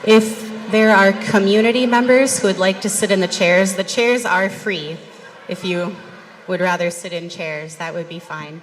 If there are community members who would like to sit in the chairs are free. If you would rather sit in chairs, that would be fine.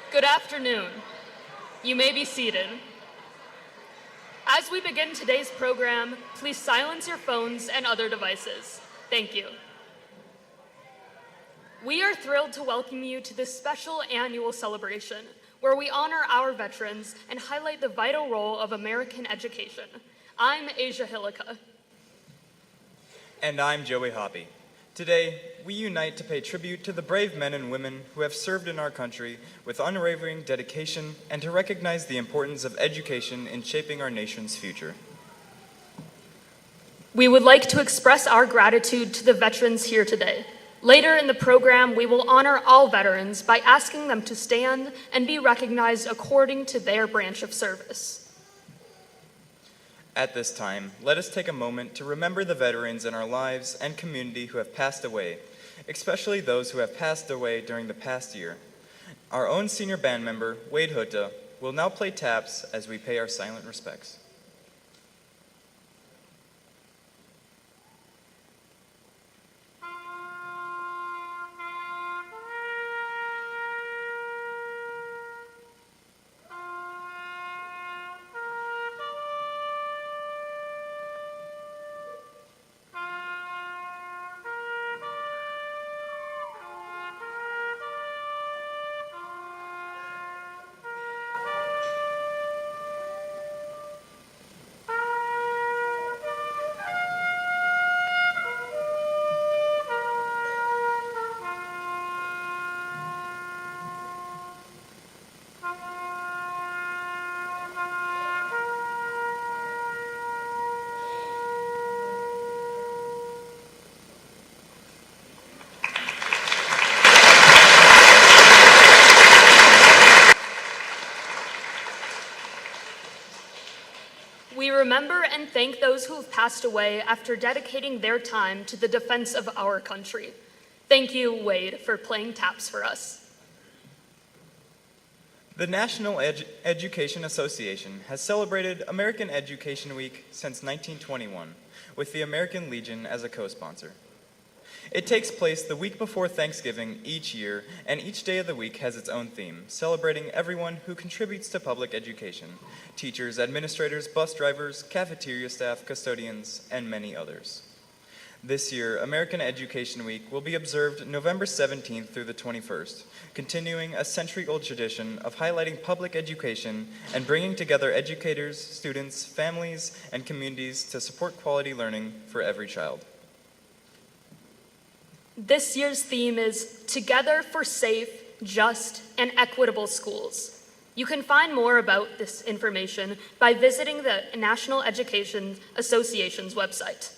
Good afternoon. You may be seated. As we begin today's program, please silence your phones and other devices. Thank you. We are thrilled to welcome you to this special annual celebration where we honor our veterans and highlight the vital role of American education. I'm Asia Hillica. And I'm Joey Hoppy. Today, we unite to pay tribute to the brave men and women who have served in our country with unwavering dedication and to recognize the importance of education in shaping our nation's future. We would like to express our gratitude to the veterans here today. Later in the program, we will honor all veterans by asking them to stand and be recognized according to their branch of service. At this time, let us take a moment to remember the veterans in our lives and community who have passed away, especially those who have passed away during the past year. Our own senior band member, Wade Hutta, will now play taps as we pay our silent respects. We remember and thank those who have passed away after dedicating their time to the defense of our country. Thank you, Wade, for playing taps for us. The National Education Association has celebrated American Education Week since 1921, with the American Legion as a co-sponsor. It takes place the week before Thanksgiving each year, and each day of the week has its own theme, celebrating everyone who contributes to public education: teachers, administrators, bus drivers, cafeteria staff, custodians, and many others. This year, American Education Week will be observed November 17th through the 21st, continuing a century-old tradition of highlighting public education and bringing together educators, students, families, and communities to support quality learning for every child. This year's theme is Together for Safe, Just, and Equitable Schools. You can find more about this information by visiting the National Education Association's website.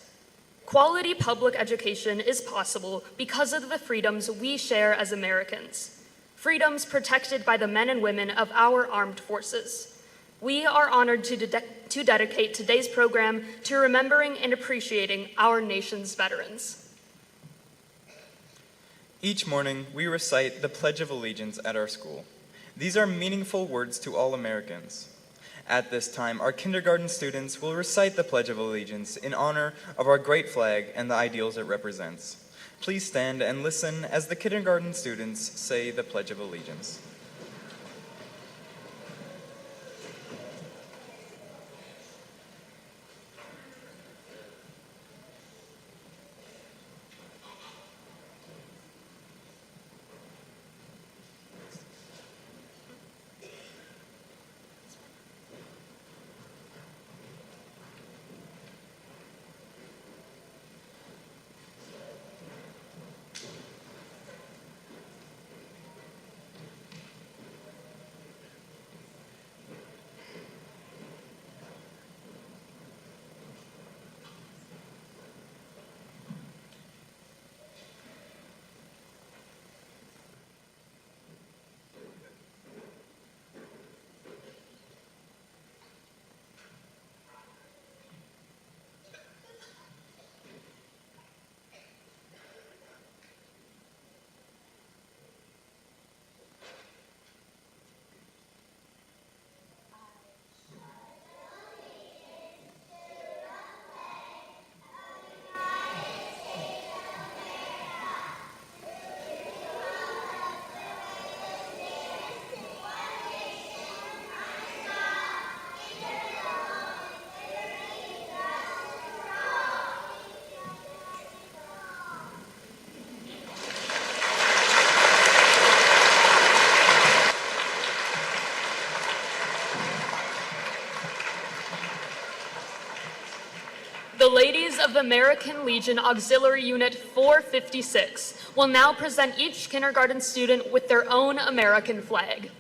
Quality public education is possible because of the freedoms we share as Americans, freedoms protected by the men and women of our armed forces. We are honored to dedicate today's program to remembering and appreciating our nation's veterans. Each morning, we recite the Pledge of Allegiance at our school. These are meaningful words to all Americans. At this time, our kindergarten students will recite the Pledge of Allegiance in honor of our great flag and the ideals it represents. Please stand and listen as the kindergarten students say the Pledge of Allegiance. The ladies of the American Legion Auxiliary Unit 456 will now present each kindergarten student with their own American flag.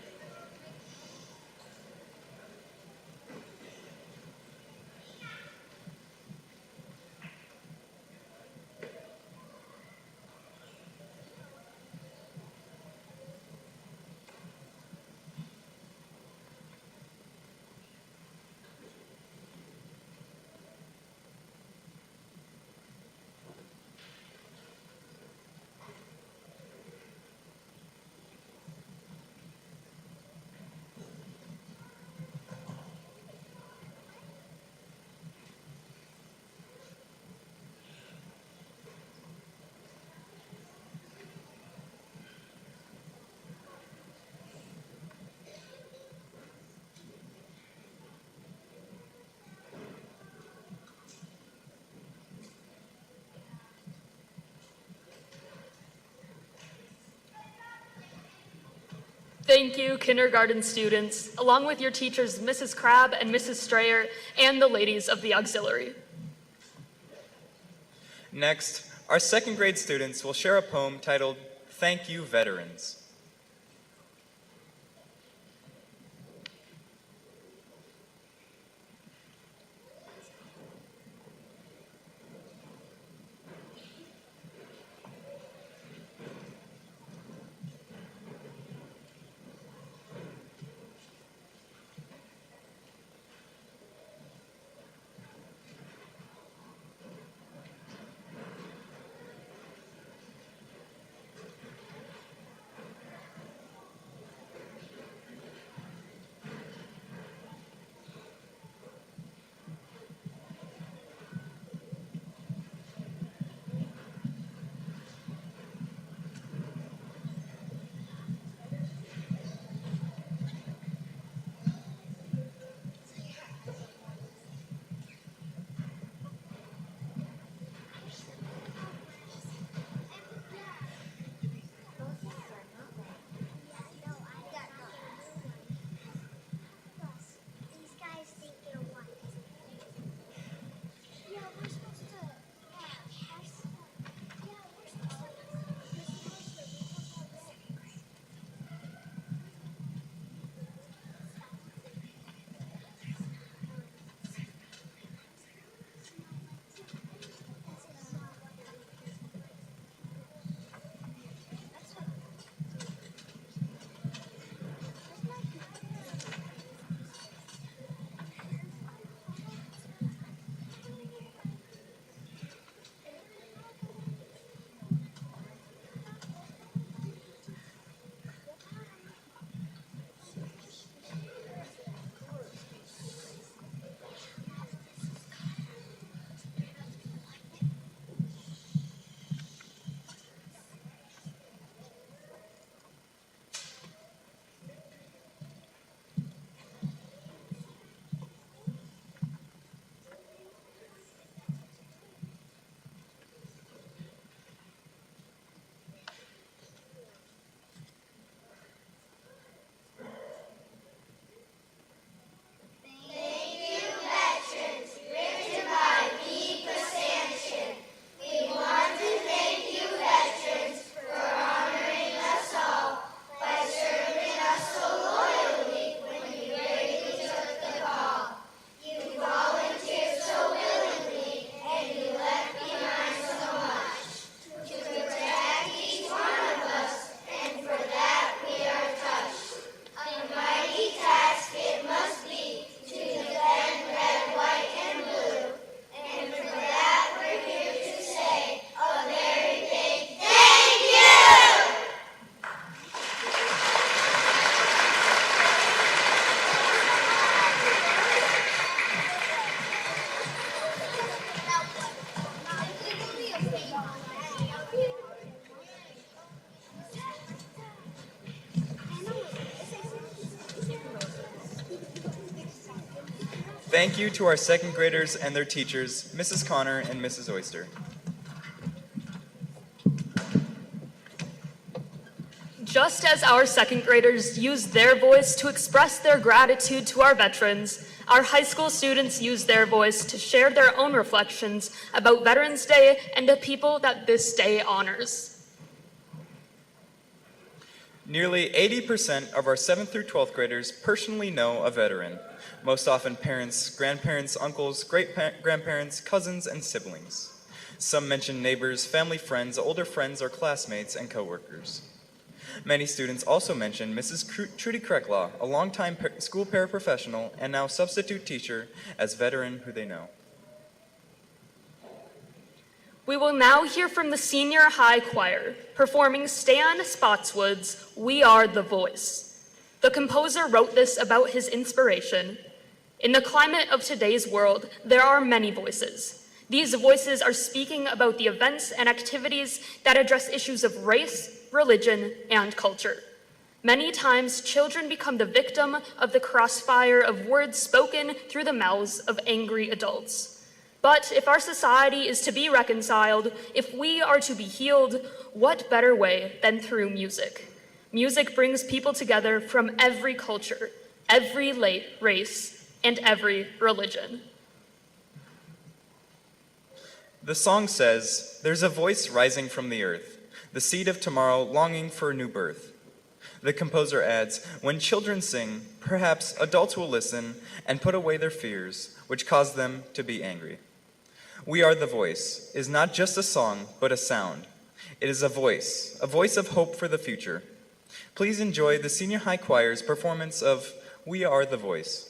Thank you, kindergarten students, along with your teachers, Mrs. Crabb and Mrs. Strayer, and the ladies of the auxiliary. Next, our second grade students will share a poem titled, Thank You, Veterans. Thank you to our second graders and their teachers, Mrs. Connor and Mrs. Oyster. Just as our second graders use their voice to express their gratitude to our veterans, our high school students use their voice to share their own reflections about Veterans Day and the people that this day honors. Nearly 80% of our 7th through 12th graders personally know a veteran, most often parents, grandparents, uncles, great-grandparents, cousins, and siblings. Some mention neighbors, family friends, older friends, or classmates and coworkers. Many students also mention Mrs. Trudy Krecklaw, a longtime school paraprofessional and now substitute teacher, as veteran who they know. We will now hear from the senior high choir, performing Stan Spotswood's We Are the Voice. The composer wrote this about his inspiration. In the climate of today's world, there are many voices. These voices are speaking about the events and activities that address issues of race, religion, and culture. Many times, children become the victim of the crossfire of words spoken through the mouths of angry adults. But if our society is to be reconciled, if we are to be healed, what better way than through music? Music brings people together from every culture, every race, and every religion. The song says, "There's a voice rising from the earth, the seed of tomorrow longing for a new birth." The composer adds, "When children sing, perhaps adults will listen and put away their fears, which cause them to be angry." We Are the Voice is not just a song, but a sound. It is a voice of hope for the future. Please enjoy the Senior High Choir's performance of We Are the Voice.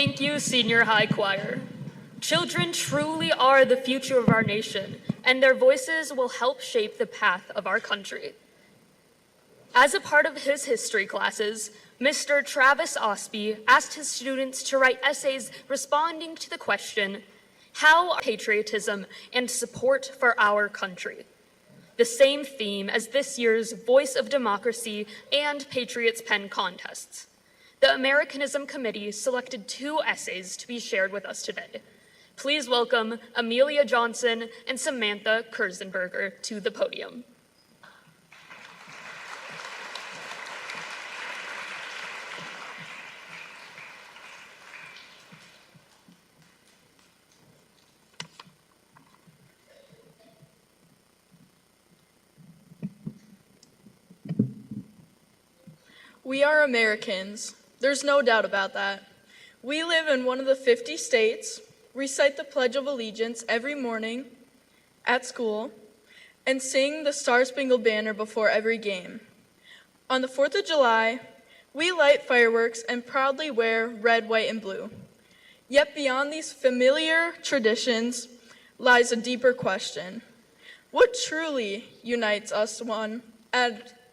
Thank you, Senior High Choir. Children truly are the future of our nation, and their voices will help shape the path of our country. As a part of his history classes, Mr. Travis Osby asked his students to write essays responding to the question, how patriotism and support for our country? The same theme as this year's Voice of Democracy and Patriots Pen contests. The Americanism Committee selected 2 essays to be shared with us today. Please welcome Amelia Johnson and Samantha Kurzenberger to the podium. We are Americans. There's no doubt about that. We live in one of the 50 states, recite the Pledge of Allegiance every morning at school, and sing the Star-Spangled Banner before every game. On the 4th of July, we light fireworks and proudly wear red, white, and blue. Yet beyond these familiar traditions lies a deeper question. What truly unites us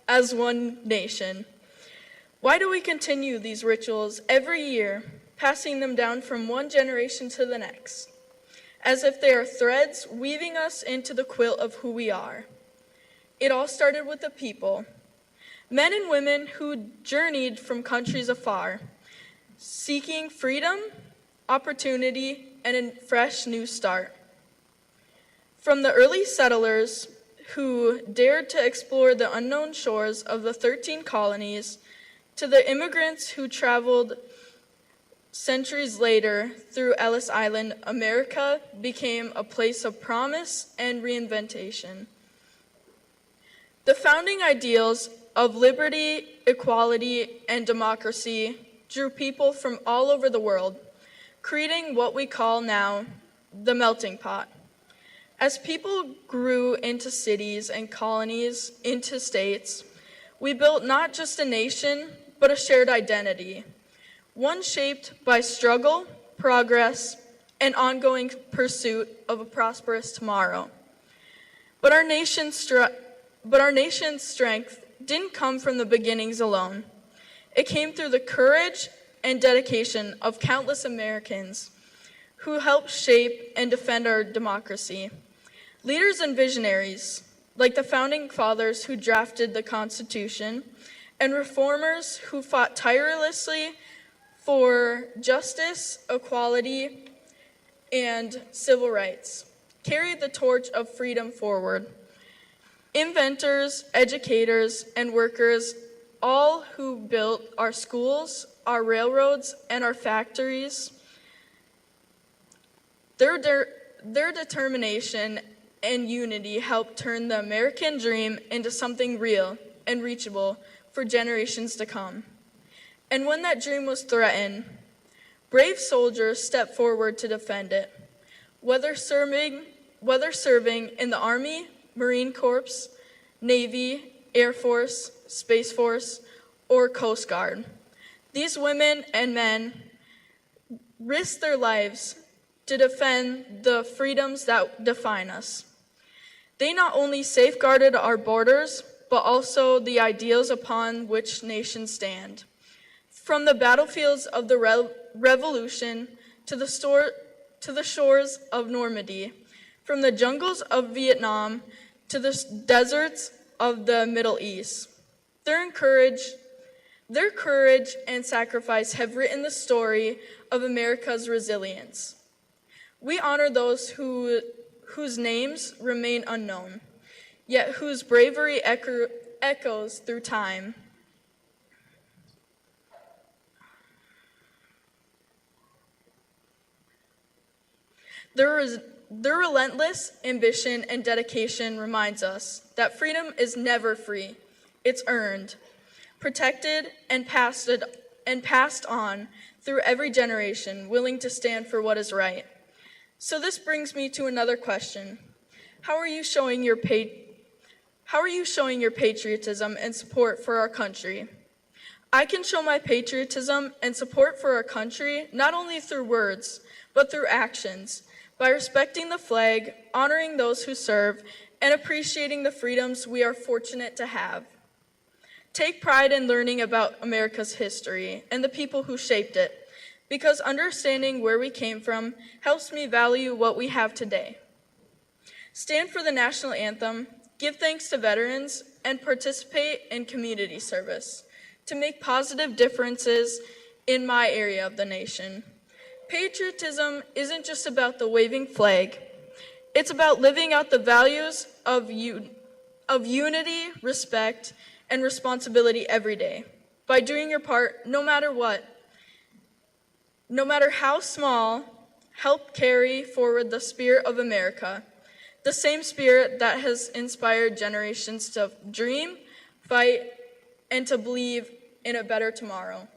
as one nation? Why do we continue these rituals every year, passing them down from one generation to the next, as if they are threads weaving us into the quilt of who we are? It all started with the people, men and women who journeyed from countries afar, seeking freedom, opportunity, and a fresh new start. From the early settlers who dared to explore the unknown shores of the 13 colonies, to the immigrants who traveled centuries later through Ellis Island, America became a place of promise and reinvention. The founding ideals of liberty, equality, and democracy drew people from all over the world, creating what we call now the melting pot. As people grew into cities and colonies, into states, we built not just a nation, but a shared identity, one shaped by struggle, progress, and ongoing pursuit of a prosperous tomorrow. But our nation's strength didn't come from the beginnings alone. It came through the courage and dedication of countless Americans who helped shape and defend our democracy. Leaders and visionaries, like the founding fathers who drafted the Constitution, and reformers who fought tirelessly for justice, equality, and civil rights, carried the torch of freedom forward. Inventors, educators, and workers, all who built our schools, our railroads, and our factories, their determination and unity helped turn the American dream into something real and reachable for generations to come. And when that dream was threatened, brave soldiers stepped forward to defend it, whether serving in the Army, Marine Corps, Navy, Air Force, Space Force, or Coast Guard. These women and men risked their lives to defend the freedoms that define us. They not only safeguarded our borders, but also the ideals upon which nations stand. From the battlefields of the Revolution to the shores of Normandy, from the jungles of Vietnam to the deserts of the Middle East. Their courage and sacrifice have written the story of America's resilience. We honor those whose names remain unknown, yet whose bravery echoes through time. Their relentless ambition and dedication reminds us that freedom is never free. It's earned, protected, and passed on through every generation, willing to stand for what is right. So this brings me to another question. How are you showing your patriotism and support for our country? I can show my patriotism and support for our country not only through words, but through actions, by respecting the flag, honoring those who serve, and appreciating the freedoms we are fortunate to have. Take pride in learning about America's history and the people who shaped it, because understanding where we came from helps me value what we have today. Stand for the national anthem, give thanks to veterans, and participate in community service to make positive differences in my area of the nation. Patriotism isn't just about the waving flag. It's about living out the values of unity, respect, and responsibility every day. By doing your part, no matter what, no matter how small, help carry forward the spirit of America, the same spirit that has inspired generations to dream, fight, and to believe in a better tomorrow.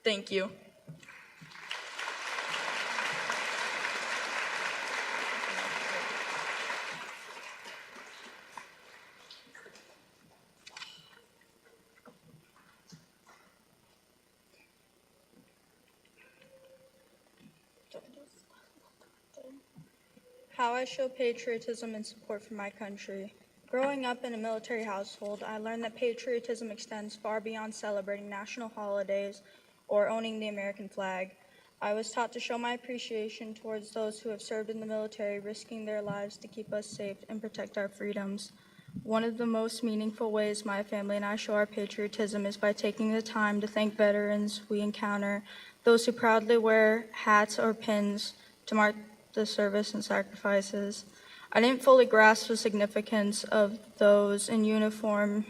Thank you. How I show patriotism and support for my country. Growing up in a military household, I learned that patriotism extends far beyond celebrating national holidays or owning the American flag. I was taught to show my appreciation towards those who have served in the military, risking their lives to keep us safe and protect our freedoms. One of the most meaningful ways my family and I show our patriotism is by taking the time to thank veterans we encounter, those who proudly wear hats or pins to mark the service and sacrifices. I didn't fully grasp the significance of those in uniform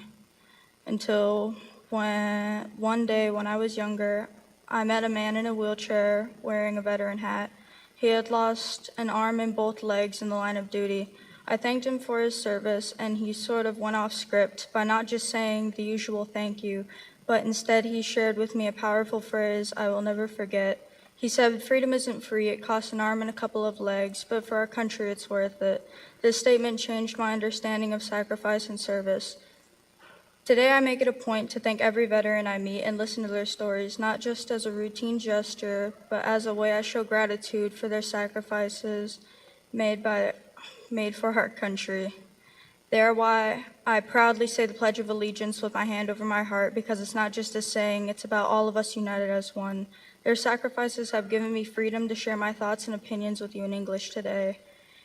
until one day when I was younger, I met a man in a wheelchair wearing a veteran hat. He had lost an arm and both legs in the line of duty. I thanked him for his service, and he sort of went off script by not just saying the usual thank you, but instead he shared with me a powerful phrase I will never forget. He said, "Freedom isn't free, it costs an arm and a couple of legs, but for our country it's worth it." This statement changed my understanding of sacrifice and service. Today I make it a point to thank every veteran I meet and listen to their stories, not just as a routine gesture, but as a way I show gratitude for their sacrifices made for our country. They are why I proudly say the Pledge of Allegiance with my hand over my heart, because it's not just a saying, it's about all of us united as one. Their sacrifices have given me freedom to share my thoughts and opinions with you in English today.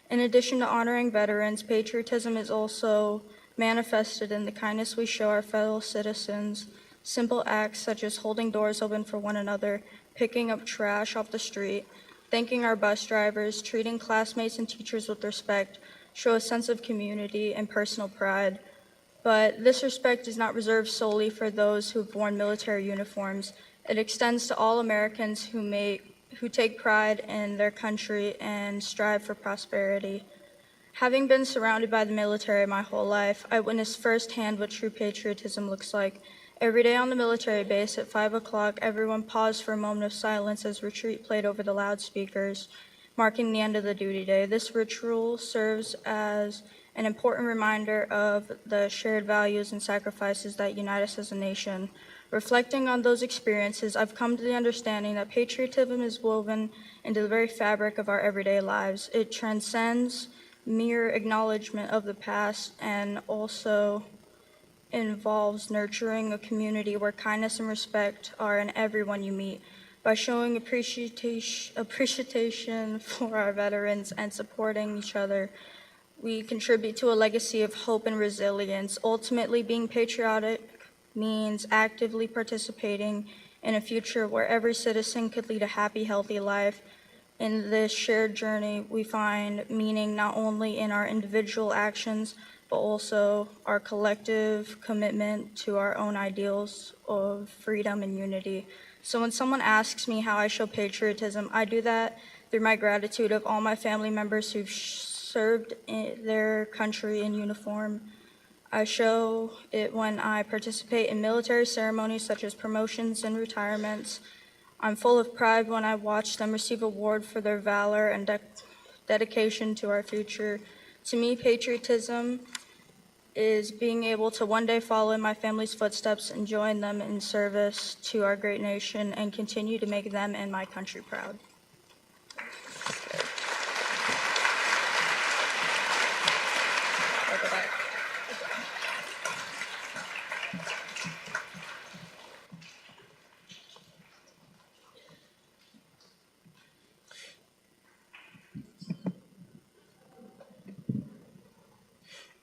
In addition to honoring veterans, patriotism is also manifested in the kindness we show our fellow citizens. Simple acts such as holding doors open for one another, picking up trash off the street, thanking our bus drivers, treating classmates and teachers with respect show a sense of community and personal pride. But this respect is not reserved solely for those who've worn military uniforms. It extends to all Americans who take pride in their country and strive for prosperity. Having been surrounded by the military my whole life, I witnessed firsthand what true patriotism looks like. Every day on the military base at 5 o'clock, everyone paused for a moment of silence as retreat played over the loudspeakers, marking the end of the duty day. This ritual serves as an important reminder of the shared values and sacrifices that unite us as a nation. Reflecting on those experiences, I've come to the understanding that patriotism is woven into the very fabric of our everyday lives. It transcends mere acknowledgement of the past and also involves nurturing a community where kindness and respect are in everyone you meet. By showing appreciation for our veterans and supporting each other, we contribute to a legacy of hope and resilience. Ultimately, being patriotic means actively participating in a future where every citizen could lead a happy, healthy life. In this shared journey, we find meaning not only in our individual actions, but also our collective commitment to our own ideals of freedom and unity. So when someone asks me how I show patriotism, I do that through my gratitude of all my family members who've served in their country in uniform. I show it when I participate in military ceremonies such as promotions and retirements. I'm full of pride when I watch them receive awards for their valor and dedication to our future. To me, patriotism is being able to one day follow in my family's footsteps and join them in service to our great nation and continue to make them and my country proud.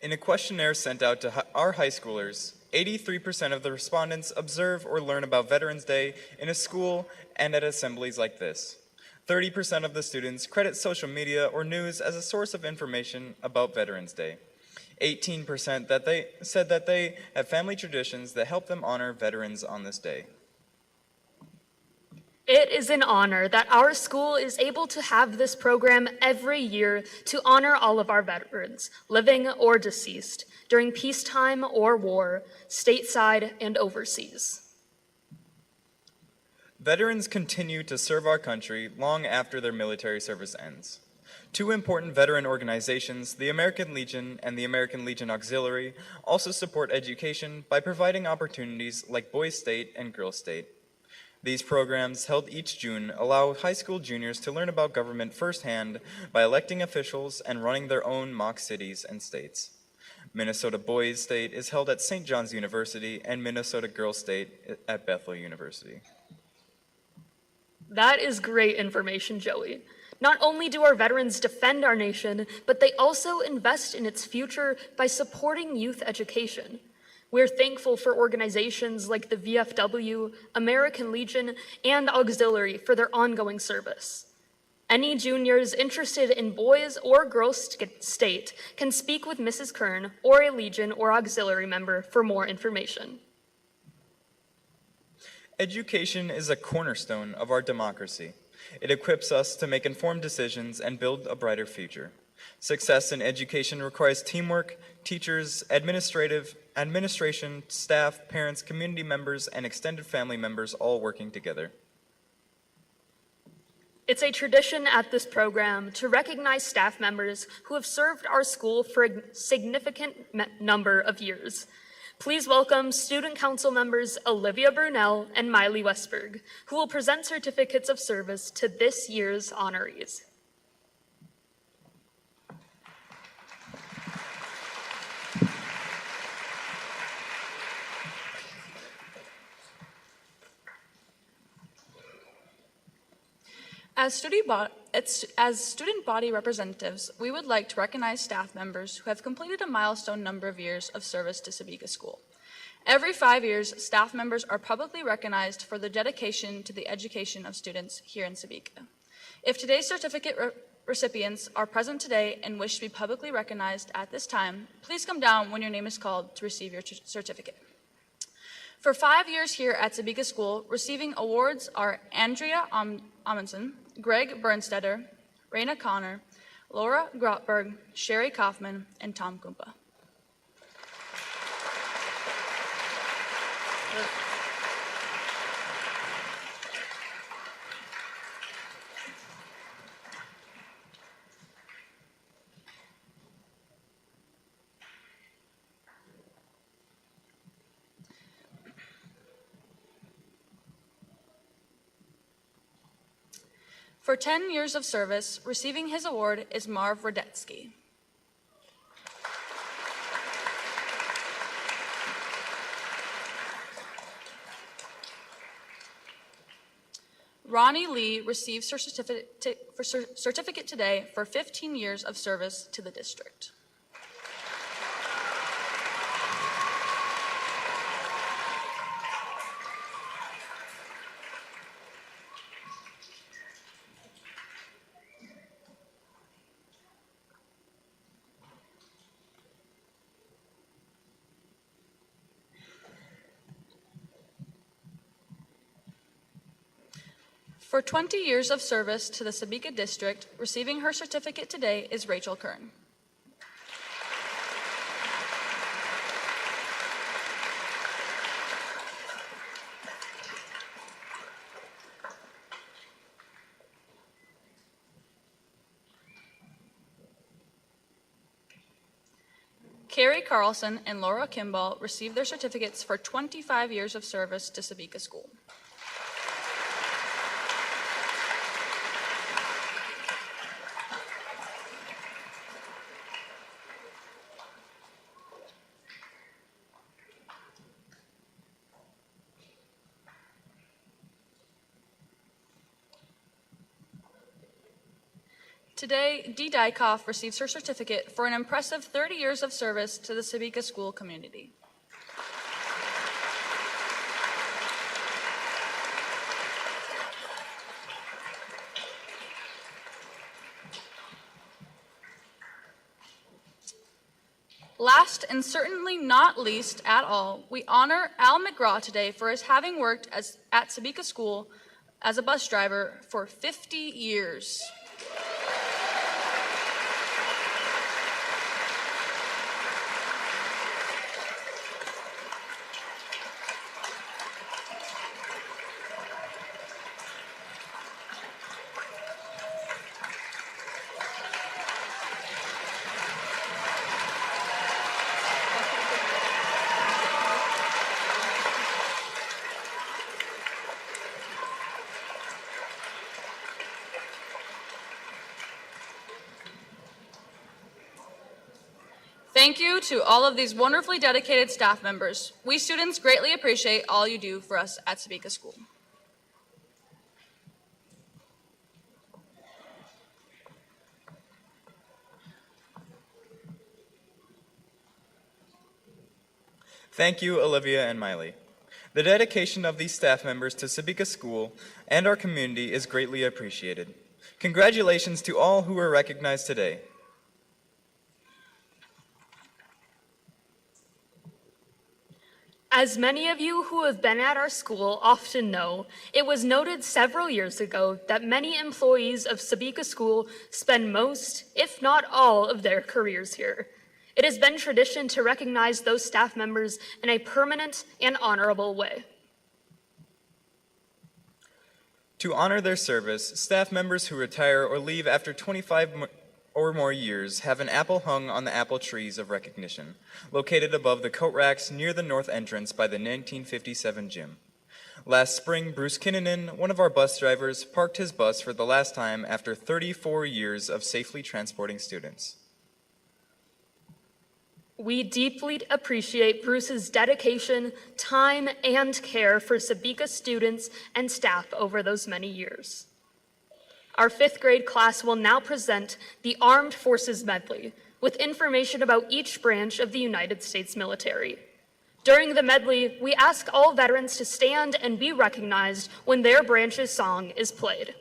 In a questionnaire sent out to our high schoolers, 83% of the respondents observe or learn about Veterans Day in a school and at assemblies like this. 30% of the students credit social media or news as a source of information about Veterans Day. 18% said that they have family traditions that help them honor veterans on this day. It is an honor that our school is able to have this program every year to honor all of our veterans, living or deceased, during peacetime or war, stateside and overseas. Veterans continue to serve our country long after their military service ends. Two important veteran organizations, the American Legion and the American Legion Auxiliary, also support education by providing opportunities like Boys State and Girls State. These programs, held each June, allow high school juniors to learn about government firsthand by electing officials and running their own mock cities and states. Minnesota Boys State is held at St. John's University and Minnesota Girls State at Bethel University. That is great information, Joey. Not only do our veterans defend our nation, but they also invest in its future by supporting youth education. We're thankful for organizations like the VFW, American Legion, and Auxiliary for their ongoing service. Any juniors interested in Boys or Girls State can speak with Mrs. Kern or a Legion or Auxiliary member for more information. Education is a cornerstone of our democracy. It equips us to make informed decisions and build a brighter future. Success in education requires teamwork, teachers, administration, staff, parents, community members, and extended family members all working together. It's a tradition at this program to recognize staff members who have served our school for a significant number of years. Please welcome Student Council members Olivia Brunel and Miley Westberg, who will present certificates of service to this year's honorees. As student body representatives, we would like to recognize staff members who have completed a milestone number of years of service to Sebeka School. Every 5 years, staff members are publicly recognized for their dedication to the education of students here in Sebeka. If today's certificate recipients are present today and wish to be publicly recognized at this time, please come down when your name is called to receive your certificate. For 5 years here at Sebeka School, receiving awards are Andrea Amundsen, Greg Bernstetter, Raina Connor, Laura Grotberg, Sherry Kaufman, and Tom Kumpa. For 10 years of service, receiving his award is Marv Radetsky. Ronnie Lee receives her certificate today for 15 years of service to the district. For 20 years of service to the Sebeka district, receiving her certificate today is Rachel Kern. Carrie Carlson and Laura Kimball received their certificates for 25 years of service to Sebeka School. Today, Dee Dykoff receives her certificate for an impressive 30 years of service to the Sebeka School community. Last and certainly not least at all, we honor Al McGraw today for his having worked at Sebeka School as a bus driver for 50 years. Thank you to all of these wonderfully dedicated staff members. We students greatly appreciate all you do for us at Sebeka School. Thank you, Olivia and Miley. The dedication of these staff members to Sebeka School and our community is greatly appreciated. Congratulations to all who were recognized today. As many of you who have been at our school often know, it was noted several years ago that many employees of Sebeka School spend most, if not all, of their careers here. It has been tradition to recognize those staff members in a permanent and honorable way. To honor their service, staff members who retire or leave after 25 or more years have an apple hung on the apple trees of recognition, located above the coat racks near the north entrance by the 1957 gym. Last spring, Bruce Kinnunen, one of our bus drivers, parked his bus for the last time after 34 years of safely transporting students. We deeply appreciate Bruce's dedication, time, and care for Sebeka students and staff over those many years. Our fifth grade class will now present the Armed Forces Medley with information about each branch of the United States military. During the medley, we ask all veterans to stand and be recognized when their branch's song is played.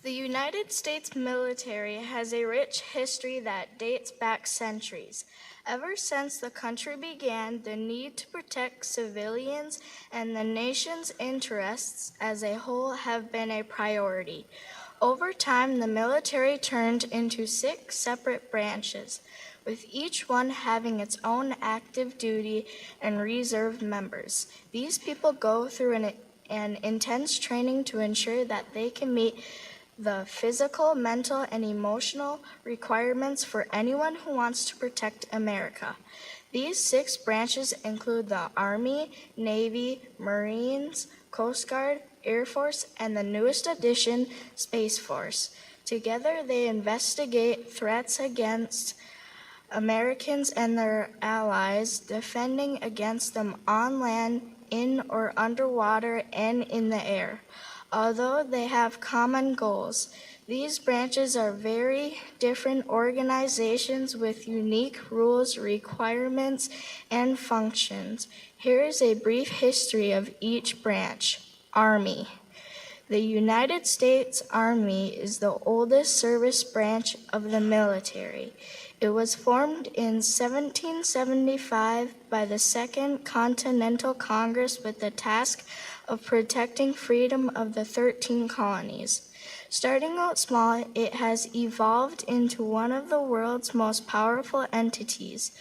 The United States military has a rich history that dates back centuries. Ever since the country began, the need to protect civilians and the nation's interests as a whole have been a priority. Over time, the military turned into 6 separate branches, with each one having its own active duty and reserve members. These people go through an intense training to ensure that they can meet the physical, mental, and emotional requirements for anyone who wants to protect America. These 6 branches include the Army, Navy, Marines, Coast Guard, Air Force, and the newest addition, Space Force. Together, they investigate threats against Americans and their allies, defending against them on land, in or underwater, and in the air. Although they have common goals, these branches are very different organizations with unique rules, requirements, and functions. Here is a brief history of each branch. Army. The United States Army is the oldest service branch of the military. It was formed in 1775 by the Second Continental Congress with the task of protecting freedom of the 13 colonies. Starting out small, it has evolved into one of the world's most powerful entities.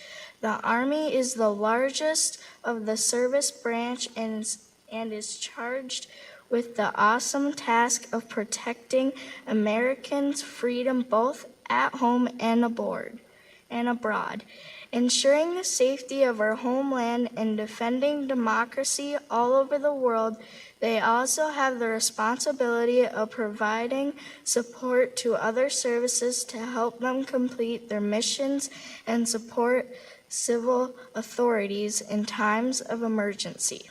The Army is the largest of the service branch and is charged with the awesome task of protecting Americans' freedom both at home and abroad, ensuring the safety of our homeland and defending democracy all over the world. They also have the responsibility of providing support to other services to help them complete their missions and support civil authorities in times of emergency.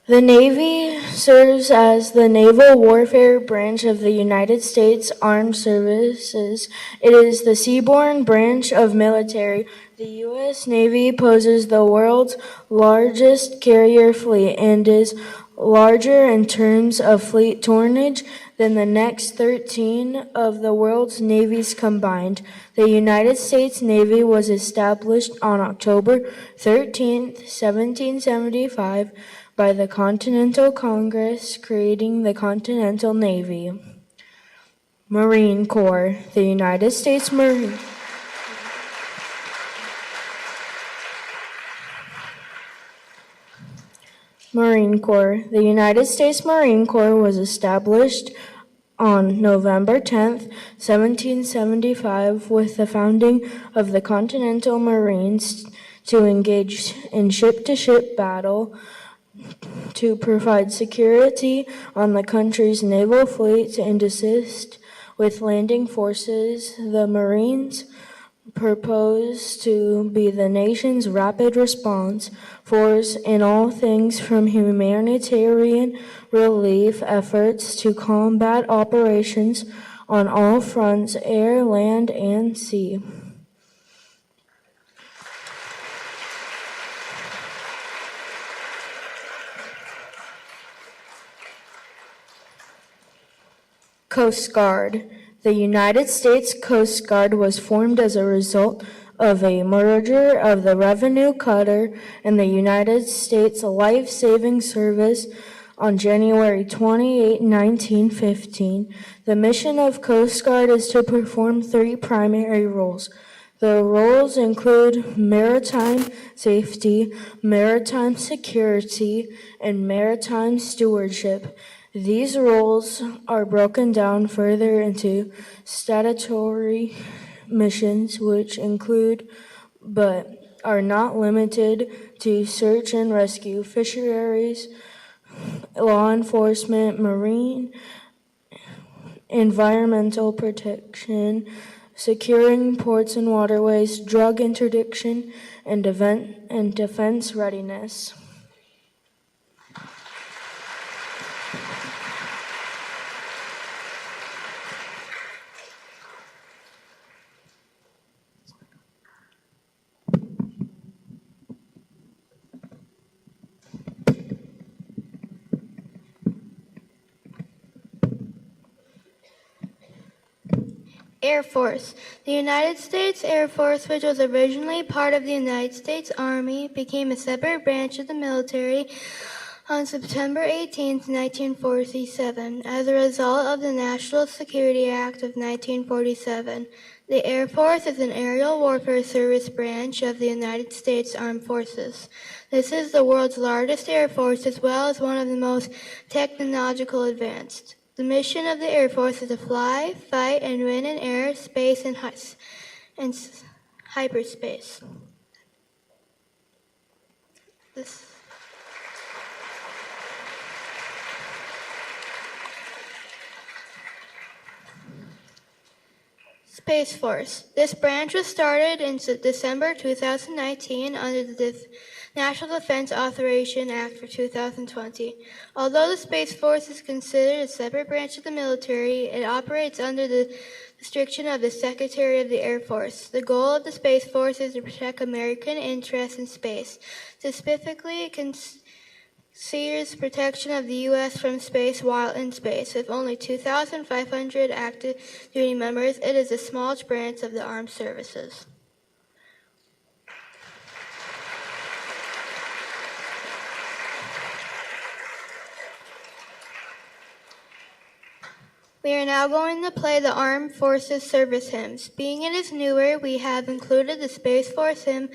The Navy serves as the naval warfare branch of the United States Armed Services. It is the seaborne branch of military. The U.S. Navy possesses the world's largest carrier fleet and is larger in terms of fleet tonnage than the next 13 of the world's navies combined. The United States Navy was established on October 13, 1775, by the Continental Congress, creating the Continental Navy. Marine Corps, the United States Marine Corps. The United States Marine Corps was established on November 10, 1775, with the founding of the Continental Marines to engage in ship-to-ship battle, to provide security on the country's naval fleet and assist with landing forces. The Marines purpose to be the nation's rapid response force in all things from humanitarian relief efforts to combat operations on all fronts, air, land, and sea. Coast Guard. The United States Coast Guard was formed as a result of a merger of the Revenue Cutter and the United States Life-Saving Service on January 28, 1915. The mission of Coast Guard is to perform three primary roles. The roles include maritime safety, maritime security, and maritime stewardship. These roles are broken down further into statutory missions, which include, but are not limited to, search and rescue, fisheries, law enforcement, marine, environmental protection, securing ports and waterways, drug interdiction, and defense readiness. Air Force. The United States Air Force, which was originally part of the United States Army, became a separate branch of the military on September 18, 1947, as a result of the National Security Act of 1947. The Air Force is an aerial warfare service branch of the United States Armed Forces. This is the world's largest air force as well as one of the most technological advanced. The mission of the Air Force is to fly, fight, and win in air, space, and hyperspace. Space Force. This branch was started in December 2019 under the National Defense Authorization Act for 2020. Although the Space Force is considered a separate branch of the military, it operates under the restriction of the Secretary of the Air Force. The goal of the Space Force is to protect American interests in space. Specifically, it considers protection of the U.S. from space while in space. With only 2,500 active duty members, it is the smallest branch of the armed services. We are now going to play the Armed Forces Service Hymns. Being it is newer, we have included the Space Force hymn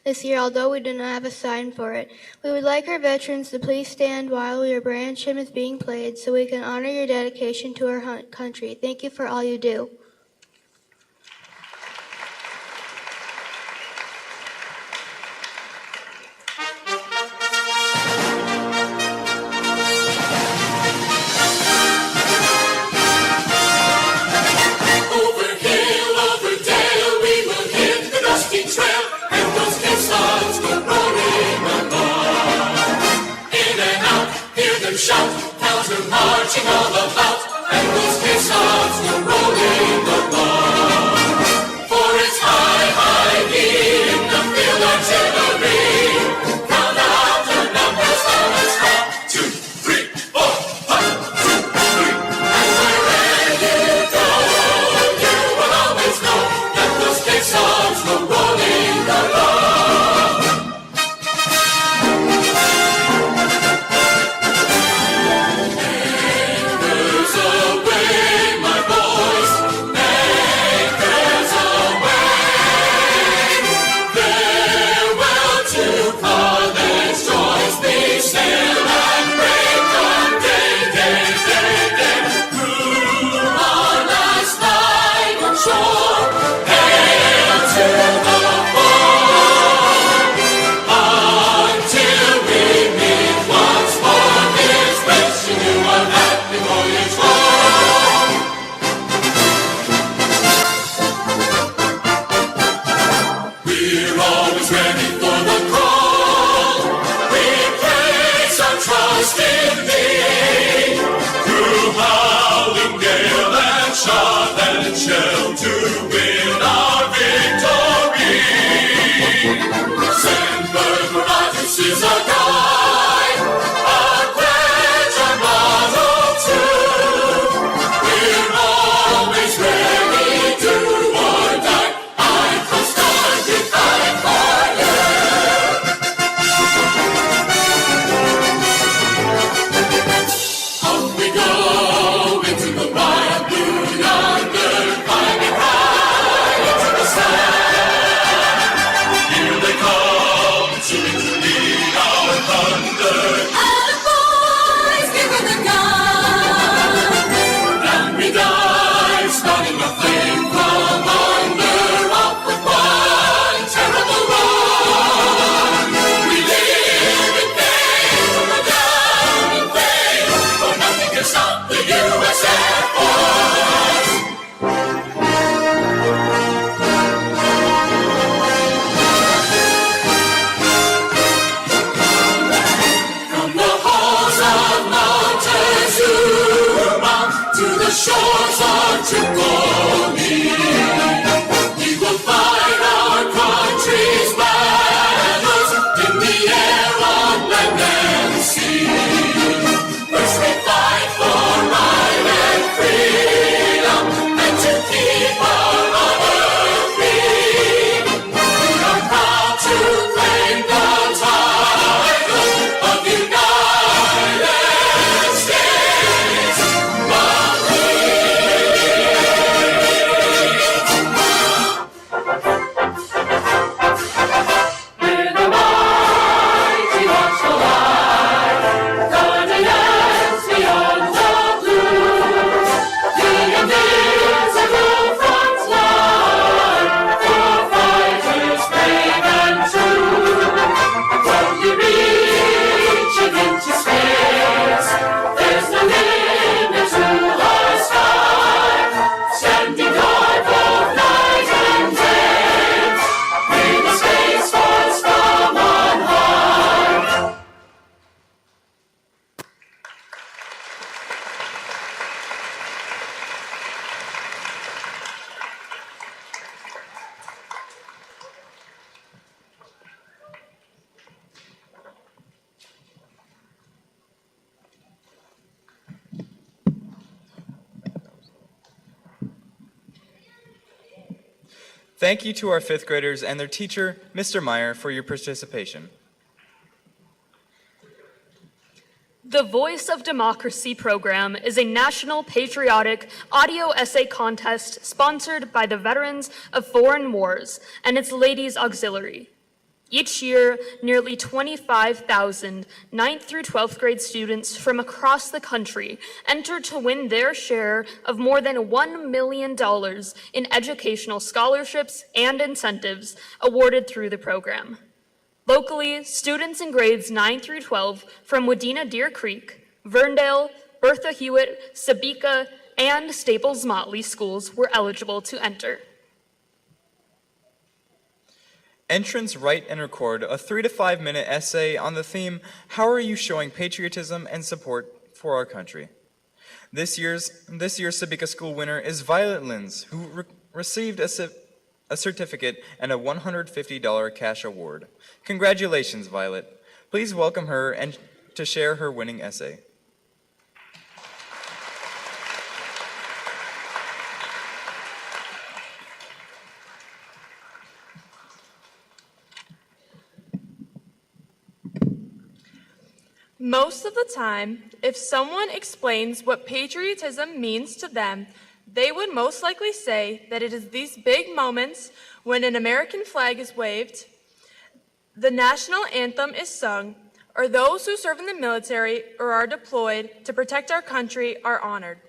this year, although we do not have a sign for it. We would like our veterans to please stand while your branch hymn is being played so we can honor your dedication to our country. Thank you for all you do. Shout, counter marching all about, and those caissons go rolling along. For it's high, high in the field artillery. Count out the numbers, now let's count. 2, 3, 4, 1, 2, 3. And wherever you go, you will always know that those caissons go rolling along. Is a guide, a pledge, a motto too. We're always ready, do or die. I Coast Guard, we fight for you. Up we go into the wild blue yonder, climbing high. Thank you to our fifth graders and their teacher, Mr. Meyer, for your participation. The Voice of Democracy program is a national patriotic audio essay contest sponsored by the Veterans of Foreign Wars and its Ladies Auxiliary. Each year, nearly 25,000 9th through 12th grade students from across the country enter to win their share of more than $1 million in educational scholarships and incentives awarded through the program. Locally, students in grades 9 through 12 from Wadena Deer Creek, Verndale, Bertha Hewitt, Sebeka, and Staples Motley schools were eligible to enter. Entrants write and record a 3 to 5 minute essay on the theme, "How are you showing patriotism and support for our country?" This year's Sebeka School winner is Violet Lins, who received a certificate and a $150 cash award. Congratulations, Violet. Please welcome her and to share her winning essay. Most of the time, if someone explains what patriotism means to them, they would most likely say that it is these big moments when an American flag is waved, the national anthem is sung, or those who serve in the military or are deployed to protect our country are honored.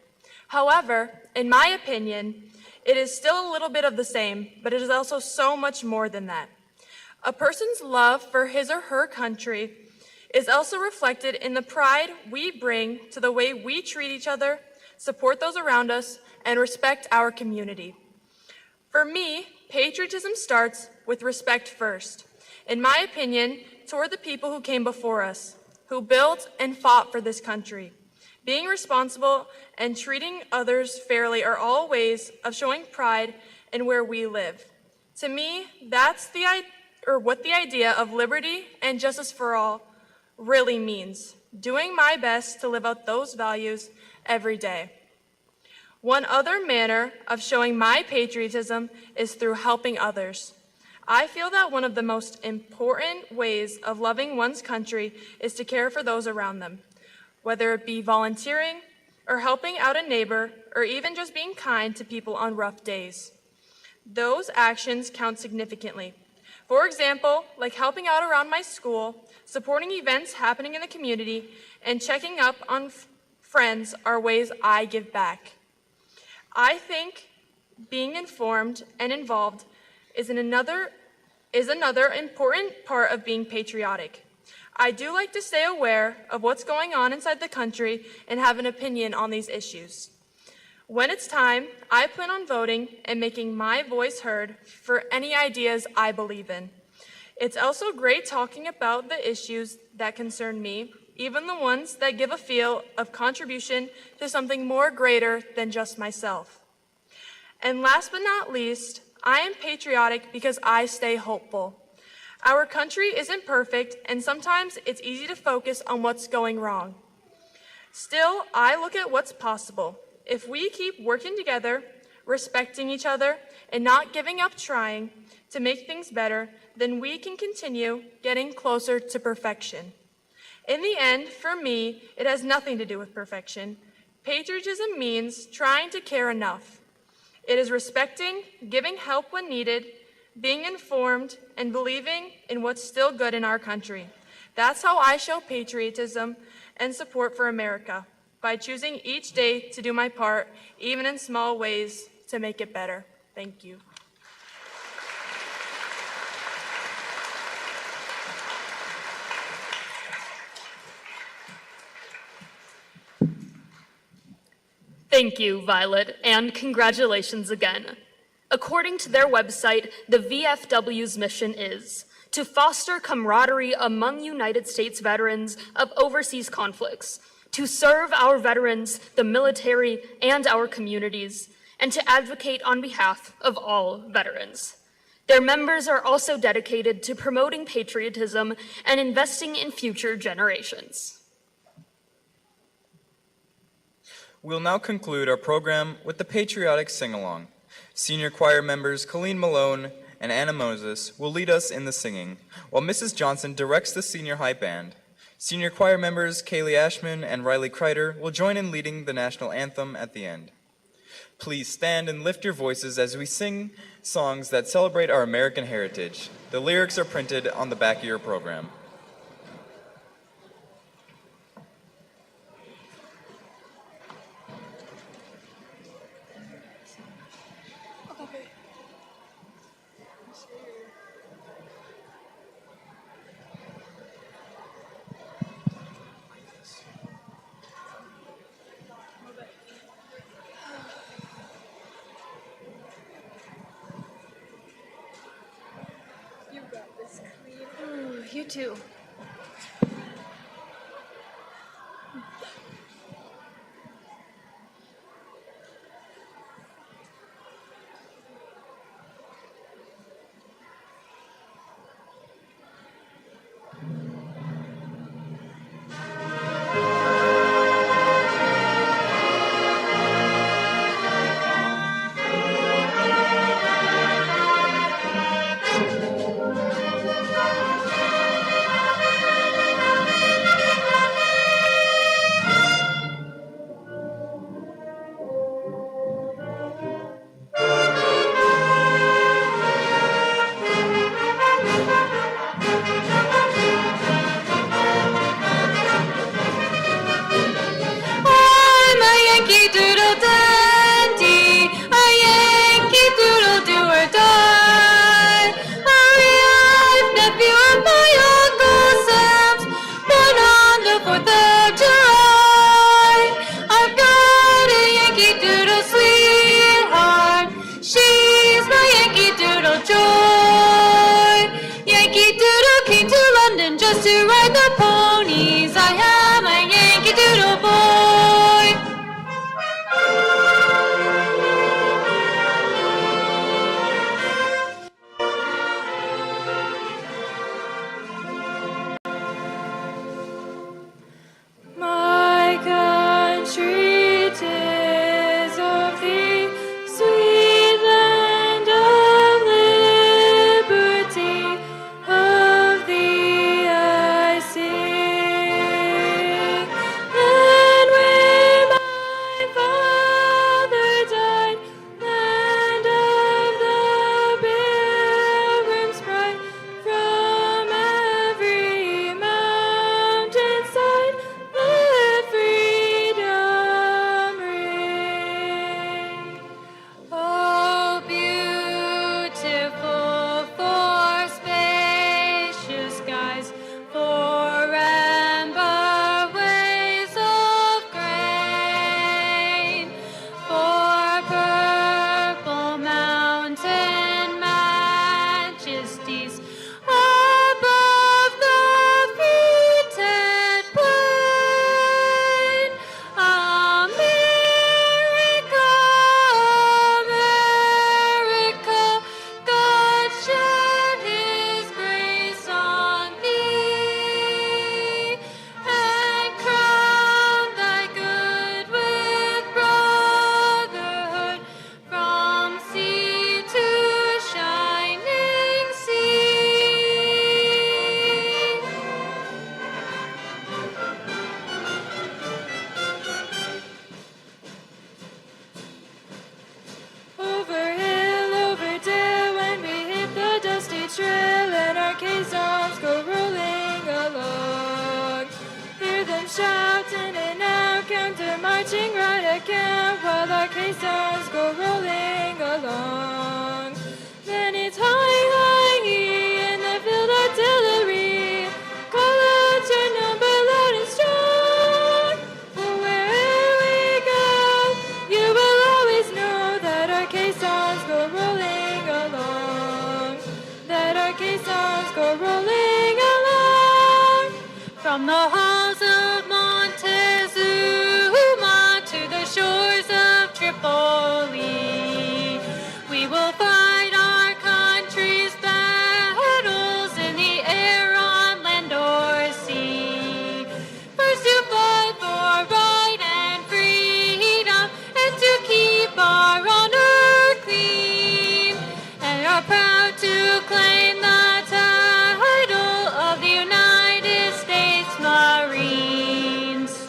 However, in my opinion, it is still a little bit of the same, but it is also so much more than that. A person's love for his or her country is also reflected in the pride we bring to the way we treat each other, support those around us, and respect our community. For me, patriotism starts with respect first, in my opinion, toward the people who came before us, who built and fought for this country. Being responsible and treating others fairly are all ways of showing pride in where we live. To me, that's what the idea of liberty and justice for all really means, doing my best to live out those values every day. One other manner of showing my patriotism is through helping others. I feel that one of the most important ways of loving one's country is to care for those around them, whether it be volunteering or helping out a neighbor or even just being kind to people on rough days. Those actions count significantly. For example, like helping out around my school, supporting events happening in the community, and checking up on friends are ways I give back. I think being informed and involved is another important part of being patriotic. I do like to stay aware of what's going on inside the country and have an opinion on these issues. When it's time, I plan on voting and making my voice heard for any ideas I believe in. It's also great talking about the issues that concern me, even the ones that give a feel of contribution to something more greater than just myself. And last but not least, I am patriotic because I stay hopeful. Our country isn't perfect, and sometimes it's easy to focus on what's going wrong. Still, I look at what's possible. If we keep working together, respecting each other, and not giving up trying to make things better, then we can continue getting closer to perfection. In the end, for me, it has nothing to do with perfection. Patriotism means trying to care enough. It is respecting, giving help when needed, being informed, and believing in what's still good in our country. That's how I show patriotism and support for America, by choosing each day to do my part, even in small ways, to make it better. Thank you. Thank you, Violet, and congratulations again. According to their website, the VFW's mission is to foster camaraderie among United States veterans of overseas conflicts, to serve our veterans, the military, and our communities, and to advocate on behalf of all veterans. Their members are also dedicated to promoting patriotism and investing in future generations. We'll now conclude our program with the patriotic sing-along. Senior choir members Colleen Malone and Anna Moses will lead us in the singing, while Mrs. Johnson directs the senior high band. Senior choir members Kaylee Ashman and Riley Kreider will join in leading the national anthem at the end. Please stand and lift your voices as we sing songs that celebrate our American heritage. The lyrics are printed on the back of your program. You too. From the halls of Montezuma to the shores of Tripoli, we will fight our country's battles in the air, on land or sea. First to fight for right and freedom, and to keep our honor clean. proud to claim the title of the United States Marines.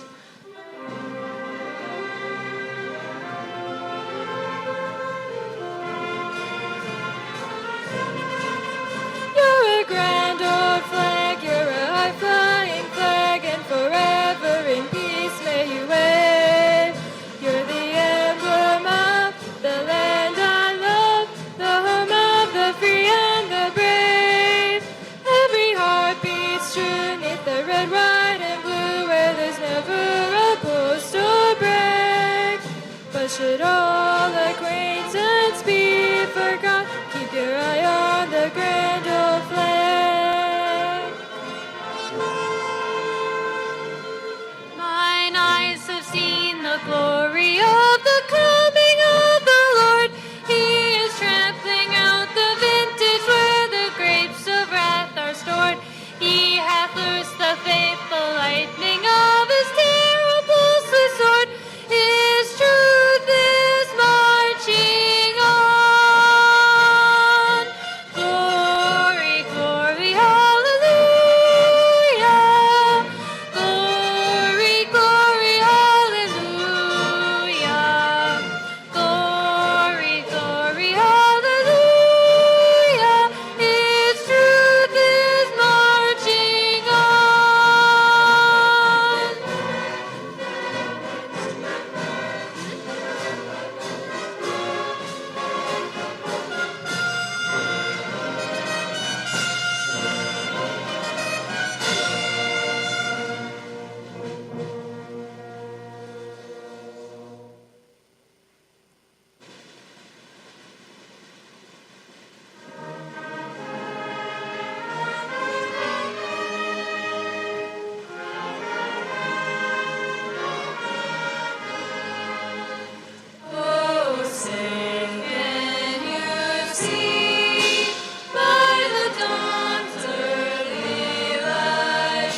You're a grand old flag, you're a high-flying flag, and forever in peace may you wave. You're the emblem of the land I love, the home of the free and the brave. Every heart beats true 'neath the red, white, and blue, where there's never a post or break. But should all acquaintance be forgot, keep your eye on the grand old flag. Mine eyes have seen the glory of the coming of the Lord. He is trampling out the vintage where the grapes of wrath are stored. He hath loosed the faithful lightning of his terrible sword. His truth is marching on. Glory, glory, hallelujah. Glory, glory, hallelujah. Glory, glory, hallelujah. His truth is marching on. Oh, say, can you see by the dawn's early light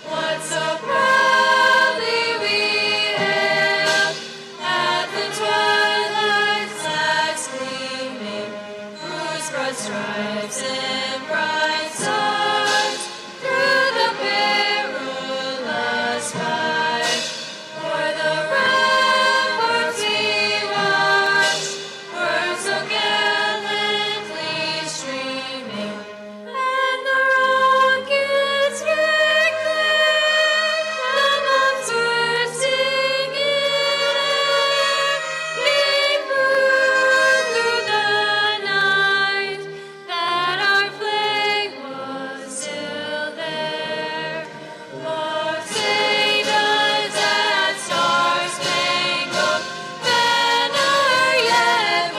what so proudly we hailed at the twilight's last gleaming, whose broad stripes and bright stars through the perilous fight o'er the ramparts we watched were so gallantly streaming, and the rockets reclaimed the bombs bursting in air, gave proof through the night that our flag was still there. Oh, say does that star-spangled banner yet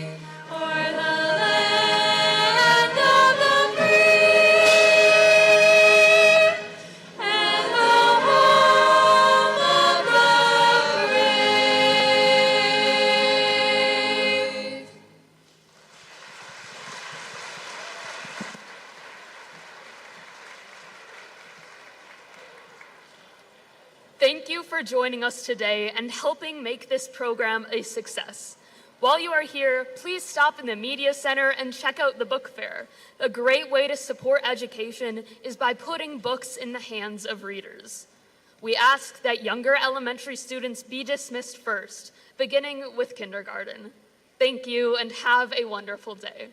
wave o'er the land of the free and the home of the brave? Thank you for joining us today and helping make this program a success. While you are here, please stop in the Media Center and check out the book fair. A great way to support education is by putting books in the hands of readers. We ask that younger elementary students be dismissed first, beginning with kindergarten. Thank you and have a wonderful day.